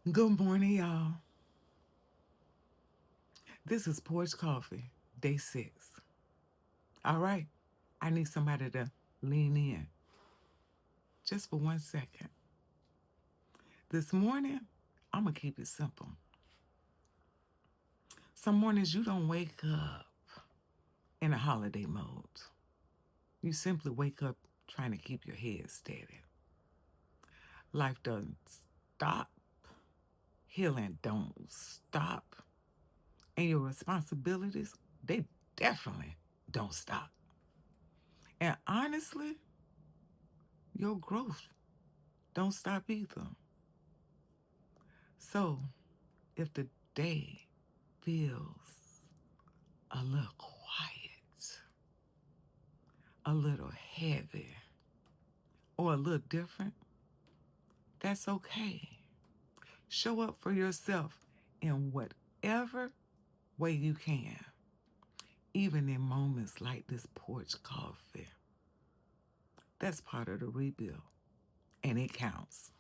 Good morning, y'all. This is Porch Coffee, day 6. All right, I need somebody to lean in just for 1 second. This morning, I'm going to keep it simple. Some mornings you don't wake up in a holiday mode. You simply wake up trying to keep your head steady. Life doesn't stop, healing don't stop, and your responsibilities, they definitely don't stop. And honestly, your growth don't stop either. So if the day feels a little quiet, a little heavy, or a little different, that's okay. Show up for yourself in whatever way you can, even in moments like this porch coffee. That's part of the rebuild, and it counts.